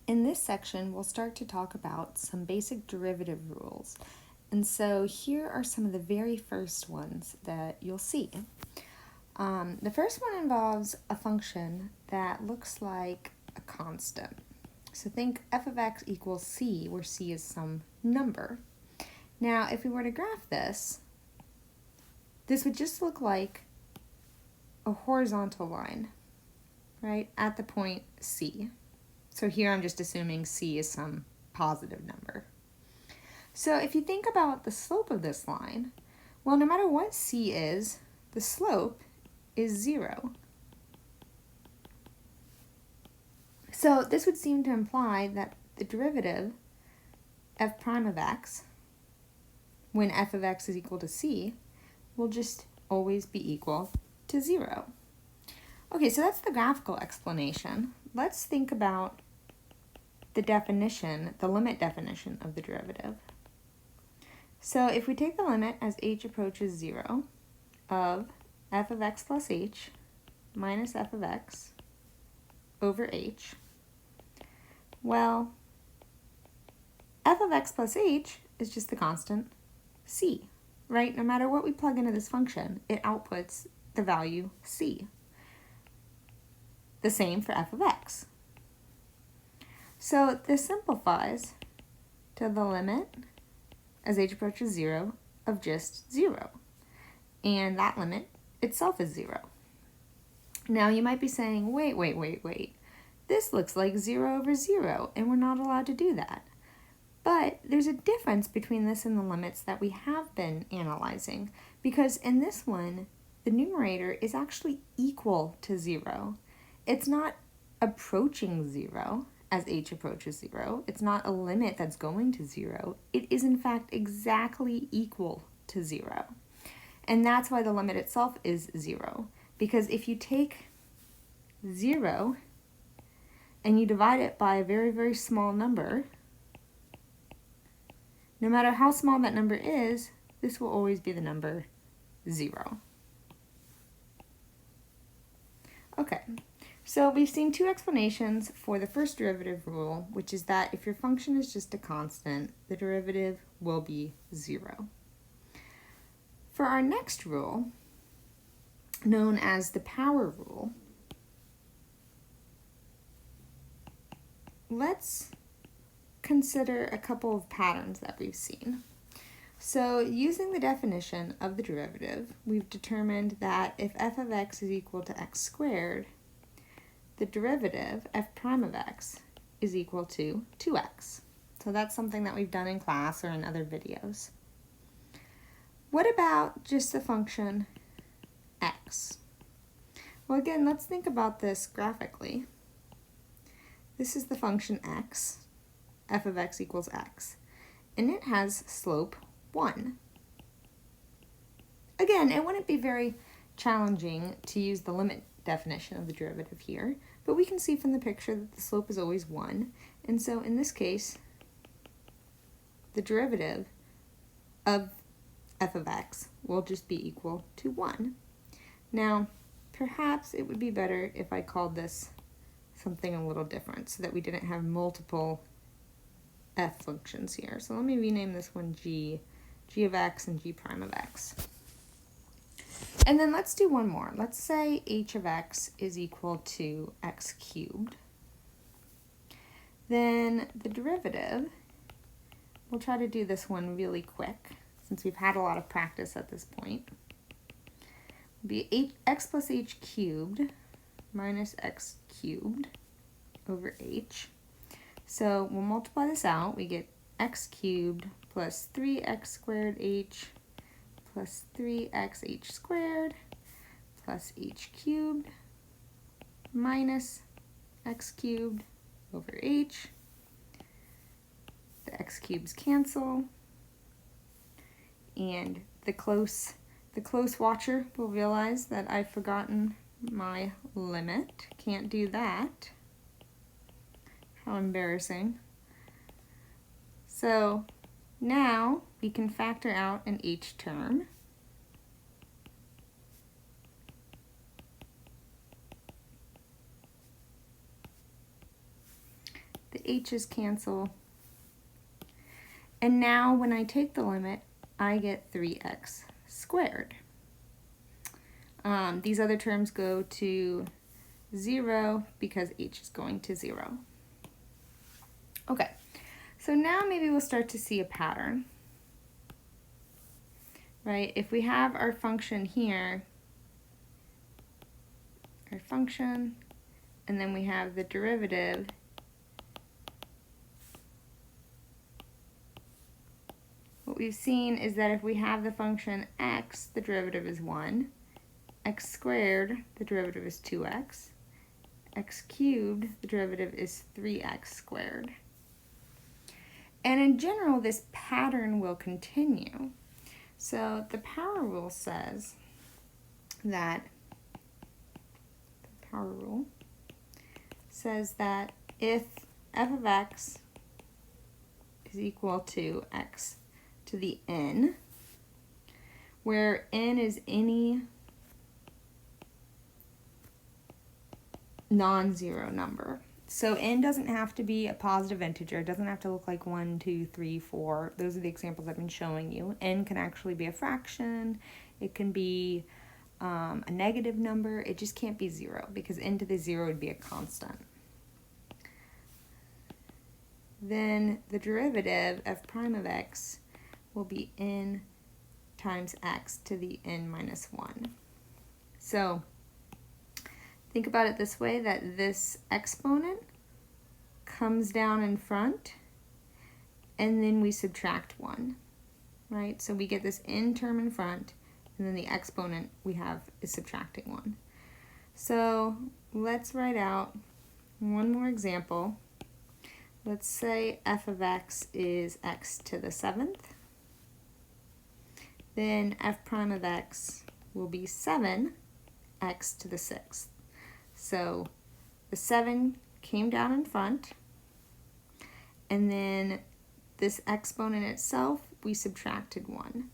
In this section, we'll start to talk about some basic derivative rules. And so here are some of the very first ones that you'll see. The first one involves a function that looks like a constant. So think f of x equals c, where c is some number. Now, if we were to graph this, this would just look like a horizontal line, right, at the point c. So here I'm just assuming c is some positive number. So if you think about the slope of this line, well, no matter what c is, the slope is 0. So this would seem to imply that the derivative f prime of x, when f of x is equal to c, will just always be equal to 0. Okay, so that's the graphical explanation. Let's think about the definition, the limit definition of the derivative. So if we take the limit as h approaches 0 of f of x plus h minus f of x over h, well, f of x plus h is just the constant c, right? No matter what we plug into this function, it outputs the value c. The same for f of x. So this simplifies to the limit as h approaches 0 of just 0. And that limit itself is 0. Now you might be saying, wait. This looks like 0 over 0, and we're not allowed to do that. But there's a difference between this and the limits that we have been analyzing, because in this one, the numerator is actually equal to 0. It's not approaching 0 as h approaches 0. It's not a limit that's going to 0. It is in fact exactly equal to 0. And that's why the limit itself is 0. Because if you take 0 and you divide it by a very, very small number, no matter how small that number is, this will always be the number 0. Okay, so we've seen two explanations for the first derivative rule, which is that if your function is just a constant, the derivative will be 0. For our next rule, known as the power rule, let's consider a couple of patterns that we've seen. So using the definition of the derivative, we've determined that if f of x is equal to x squared, the derivative, f prime of x, is equal to 2x. So that's something that we've done in class or in other videos. What about just the function x? Well, again, let's think about this graphically. This is the function x, f of x equals x, and it has slope 1. Again, it wouldn't be very challenging to use the limit definition of the derivative here, but we can see from the picture that the slope is always 1, and so in this case, the derivative of f of x will just be equal to 1. Now, perhaps it would be better if I called this something a little different so that we didn't have multiple f functions here. So let me rename this one g of x and g prime of x. And then let's do one more. Let's say h of x is equal to x cubed. Then the derivative, we'll try to do this one really quick since we've had a lot of practice at this point, will be x plus h cubed minus x cubed over h. So we'll multiply this out. We get x cubed plus 3x squared h plus 3xh squared plus h cubed minus x cubed over h. The x cubes cancel, and the close watcher will realize that I've forgotten my limit. Can't do that. How embarrassing. So now we can factor out an h term. The h's cancel. And now when I take the limit, I get 3x squared. These other terms go to 0 because h is going to 0. Okay, so now maybe we'll start to see a pattern, right? If we have our function here, our function, and then we have the derivative, what we've seen is that if we have the function x, the derivative is 1, x squared, the derivative is 2x, x cubed, the derivative is 3x squared. And in general, this pattern will continue. So the power rule says that if f of x is equal to x to the n, where n is any non-zero number. So n doesn't have to be a positive integer. It doesn't have to look like 1, 2, 3, 4. Those are the examples I've been showing you. N can actually be a fraction. It can be a negative number. It just can't be 0 because n to the 0 would be a constant. Then the derivative f prime of x will be n times x to the n minus 1. So think about it this way, that this exponent comes down in front and then we subtract 1, right? So we get this n term in front and then the exponent we have is subtracting 1. So let's write out one more example. Let's say f of x is x to the 7th. Then f prime of x will be 7x to the 6th. So the 7 came down in front, and then this exponent itself, we subtracted 1.